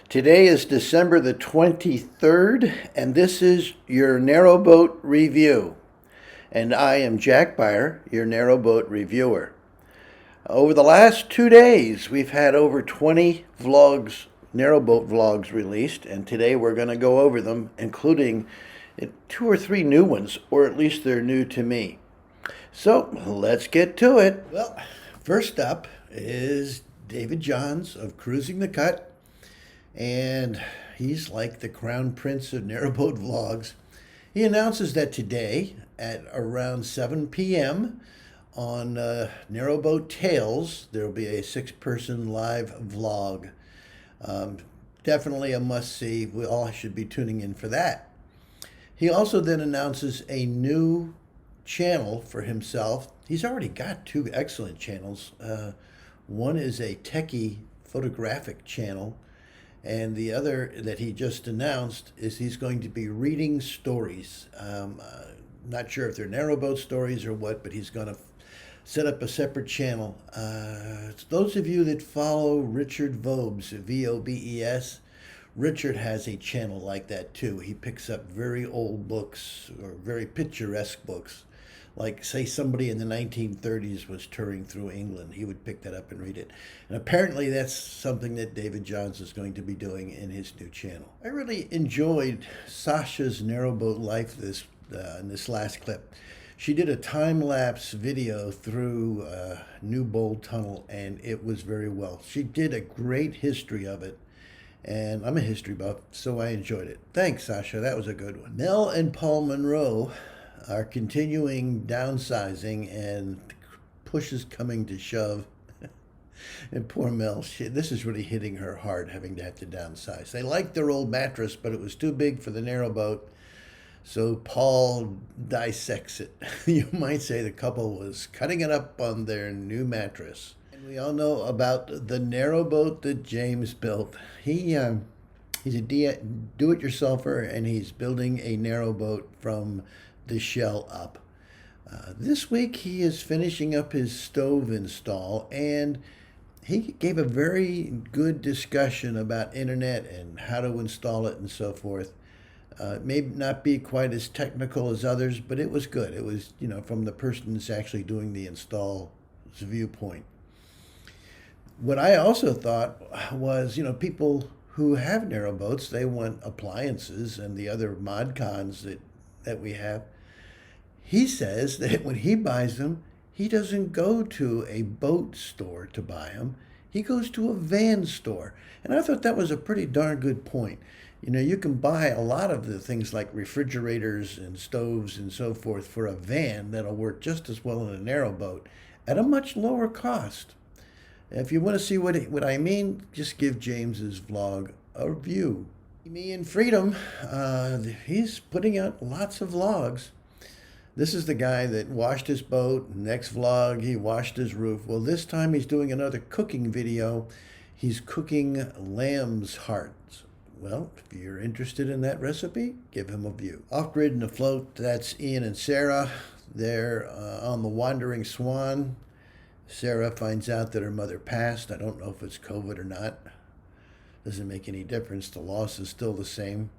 Today is December the 23rd, and this is your Narrowboat review. And I am Jack Beyer, your Narrowboat reviewer. Over the last 2 days, we've had over 20 vlogs, Narrowboat vlogs released, and today we're going to go over them, including 2 or 3 new ones, or at least they're new to me. So let's get to it. Well, first up is David Johns of Cruising the Cut. And he's like the crown prince of narrowboat vlogs. He announces that today at around 7 p.m. on Narrowboat Tales, there will be a 6-person live vlog. Definitely a must-see. We all should be tuning in for that. He also then announces a new channel for himself. He's already got 2 excellent channels. One is a techie photographic channel, and the other that he just announced is he's going to be reading stories. Not sure if they're narrowboat stories or what, but he's going to set up a separate channel. Those of you that follow Richard Vobes, V-O-B-E-S, Richard has a channel like that too. He picks up very old books or very picturesque books. Like, say, somebody in the 1930s was touring through England. He would pick that up and read it. And apparently that's something that David Johns is going to be doing in his new channel. I really enjoyed Sasha's narrowboat life in this last clip. She did a time-lapse video through New Bold Tunnel, and it was very well. She did a great history of it. And I'm a history buff, so I enjoyed it. Thanks, Sasha. That was a good one. Mel and Paul Monroe are continuing downsizing, and push is coming to shove. And poor Mel, this is really hitting her hard, having to have to downsize. They liked their old mattress, but it was too big for the narrowboat, so Paul dissects it. You might say the couple was cutting it up on their new mattress. And we all know about the narrowboat that James built. He's a do-it-yourselfer, and he's building a narrowboat from the shell up. This week he is finishing up his stove install, and he gave a very good discussion about internet and how to install it and so forth. It may not be quite as technical as others, but it was good. It was, from the person that's actually doing the install's viewpoint. What I also thought was, people who have narrowboats, they want appliances and the other mod cons that we have. He says that when he buys them, he doesn't go to a boat store to buy them. He goes to a van store. And I thought that was a pretty darn good point. You can buy a lot of the things like refrigerators and stoves and so forth for a van that'll work just as well in a narrowboat at a much lower cost. If you want to see what I mean, just give James's vlog a view. Me and Freedom, he's putting out lots of vlogs. This is the guy that washed his boat. Next vlog, he washed his roof. Well, this time he's doing another cooking video. He's cooking lamb's hearts. Well, if you're interested in that recipe, give him a view. Off-grid and afloat, that's Ian and Sarah. They're on the Wandering Swan. Sarah finds out that her mother passed. I don't know if it's COVID or not. Doesn't make any difference. The loss is still the same.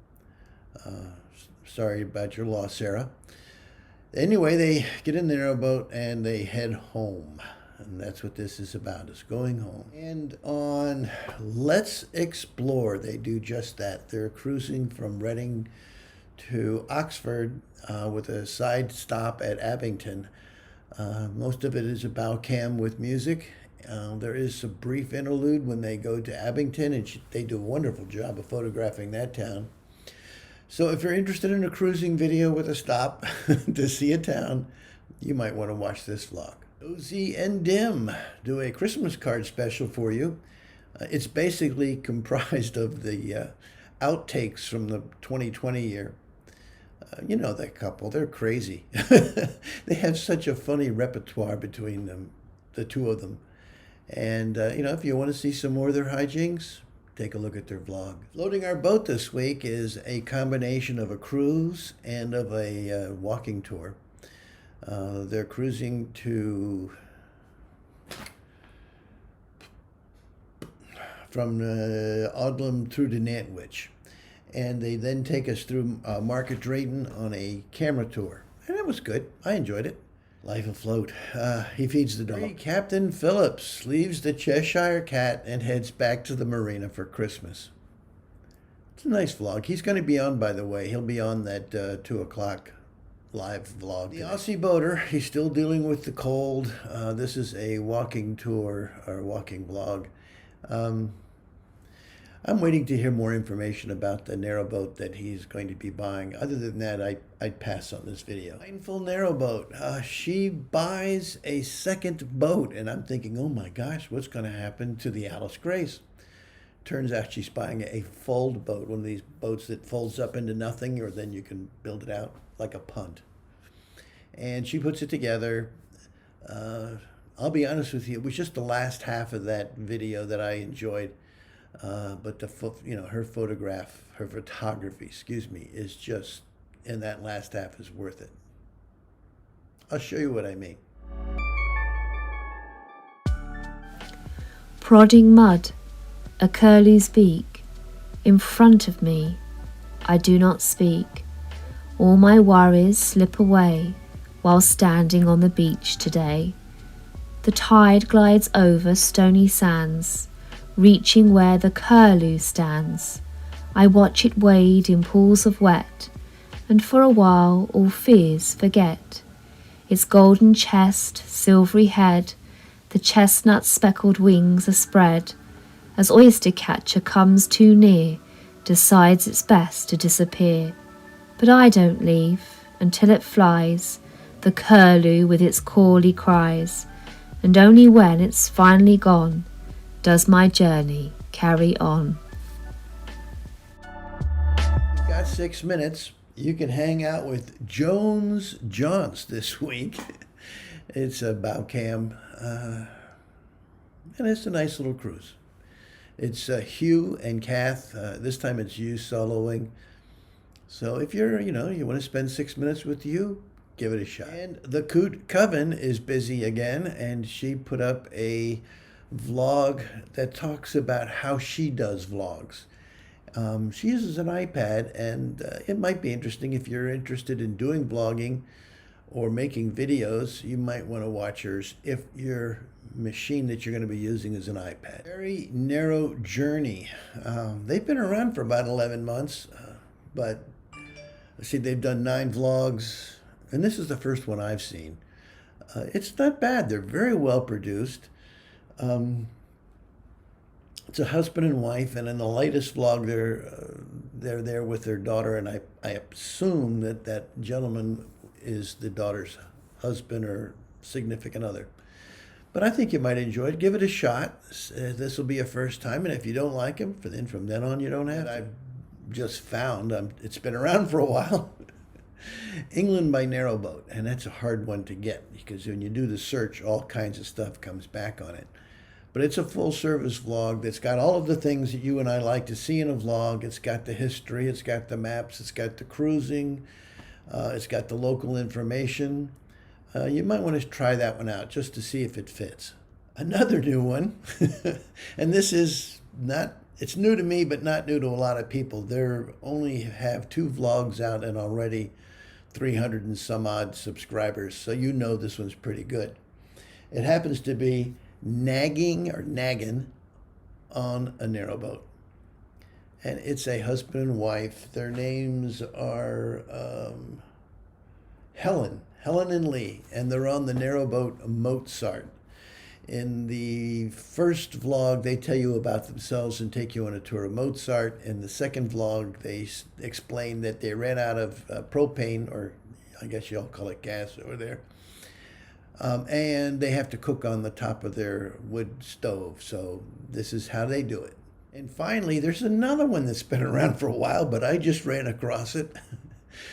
Sorry about your loss, Sarah. Anyway, they get in the narrowboat and they head home. And that's what this is about, is going home. And on Let's Explore, they do just that. They're cruising from Reading to Oxford with a side stop at Abington. Most of it is a bow cam with music. There is a brief interlude when they go to Abington, and they do a wonderful job of photographing that town. So if you're interested in a cruising video with a stop to see a town, you might want to watch this vlog. Cozy and Dim do a Christmas card special for you. It's basically comprised of the outtakes from the 2020 year. You know that couple, they're crazy. They have such a funny repertoire between them, the two of them. And, if you want to see some more of their hijinks, take a look at their vlog. Floating our boat this week is a combination of a cruise and of a walking tour. They're cruising to from Odlum through to Nantwich. And they then take us through Market Drayton on a camera tour. And it was good. I enjoyed it. Life afloat. He feeds the dog. Captain Phillips leaves the Cheshire Cat and heads back to the marina for Christmas. It's a nice vlog. He's going to be on, by the way. He'll be on that 2 o'clock live vlog. The Aussie boater, he's still dealing with the cold. This is a walking tour or walking vlog. I'm waiting to hear more information about the narrowboat that he's going to be buying. Other than that, I'd pass on this video. Mindful Narrowboat. She buys a second boat, and I'm thinking, oh my gosh, what's going to happen to the Alice Grace? Turns out she's buying a fold boat, one of these boats that folds up into nothing, or then you can build it out like a punt. And she puts it together. I'll be honest with you, it was just the last half of that video that I enjoyed. But her photography, excuse me, is just, in that last half is worth it. I'll show you what I mean. Prodding mud, a curlew's beak, in front of me, I do not speak. All my worries slip away while standing on the beach today. The tide glides over stony sands, reaching where the curlew stands. I watch it wade in pools of wet, and for a while all fears forget. Its golden chest, silvery head, the chestnut speckled wings are spread. As oyster catcher comes too near, decides it's best to disappear. But I don't leave until it flies, the curlew with its cawly cries, and only when it's finally gone does my journey carry on. You've got 6 minutes. You can hang out with Jones Jaunts this week. It's a bow cam, and it's a nice little cruise. It's Hugh and Kath. This time it's you soloing. So if you're, you want to spend 6 minutes with you, give it a shot. And the Coot Coven is busy again, and she put up a vlog that talks about how she does vlogs. She uses an iPad, and it might be interesting if you're interested in doing vlogging or making videos. You might want to watch hers if your machine that you're going to be using is an iPad. Very Narrow Journey. They've been around for about 11 months, but let's see, they've done 9 vlogs, and this is the first one I've seen. It's not bad. They're very well produced. It's a husband and wife, and in the latest vlog, they're there with their daughter, and I assume that gentleman is the daughter's husband or significant other. But I think you might enjoy it. Give it a shot. This will be a first time, and if you don't like him, then from then on you don't have to. I've just found, it's been around for a while, England by Narrowboat, and that's a hard one to get because when you do the search, all kinds of stuff comes back on it. But it's a full-service vlog that's got all of the things that you and I like to see in a vlog. It's got the history, it's got the maps, it's got the cruising, it's got the local information. You might want to try that one out just to see if it fits. Another new one, and this is not, it's new to me, but not new to a lot of people. They only have 2 vlogs out and already 300 and some odd subscribers, so you know this one's pretty good. It happens to be nagging on a narrowboat. And it's a husband and wife. Their names are Helen and Lee, and they're on the narrowboat Mozart. In the first vlog, they tell you about themselves and take you on a tour of Mozart. In the second vlog, they explain that they ran out of propane, or I guess y'all call it gas over there. And they have to cook on the top of their wood stove. So this is how they do it. And finally, there's another one that's been around for a while, but I just ran across it.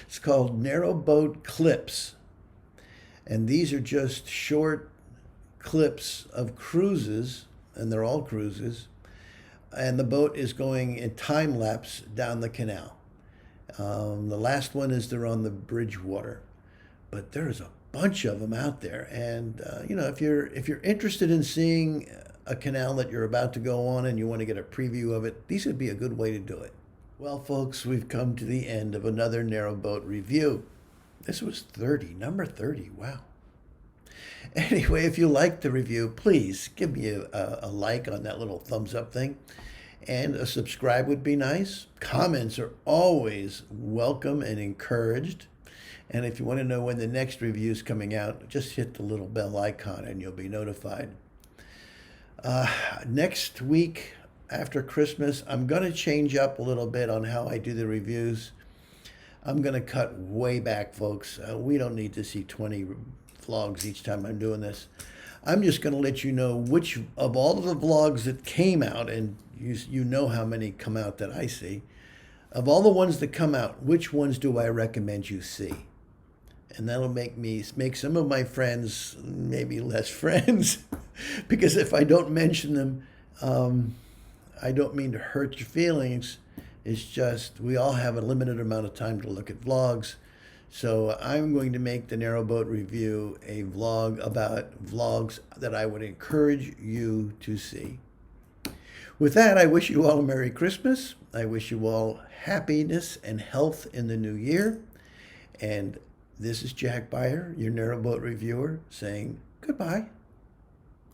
It's called Narrowboat Clips. And these are just short clips of cruises, and they're all cruises. And the boat is going in time lapse down the canal. The last one is they're on the Bridgewater. But there's a bunch of them out there, and if you're interested in seeing a canal that you're about to go on and you want to get a preview of it, these would be a good way to do it. Well, folks, we've come to the end of another Narrowboat review. This was 30, number 30. Wow. Anyway, if you liked the review, please give me a like on that little thumbs up thing. And a subscribe would be nice. Comments are always welcome and encouraged. And if you want to know when the next review is coming out, just hit the little bell icon and you'll be notified. Next week, after Christmas, I'm going to change up a little bit on how I do the reviews. I'm going to cut way back, folks. We don't need to see 20 vlogs each time I'm doing this. I'm just going to let you know which of all of the vlogs that came out, and you know how many come out that I see, of all the ones that come out, which ones do I recommend you see? And that'll make some of my friends maybe less friends, because if I don't mention them, I don't mean to hurt your feelings. It's just we all have a limited amount of time to look at vlogs. So I'm going to make the Narrowboat review a vlog about vlogs that I would encourage you to see. With that, I wish you all a Merry Christmas. I wish you all happiness and health in the new year. And this is Jack Beyer, your Narrowboat reviewer, saying goodbye.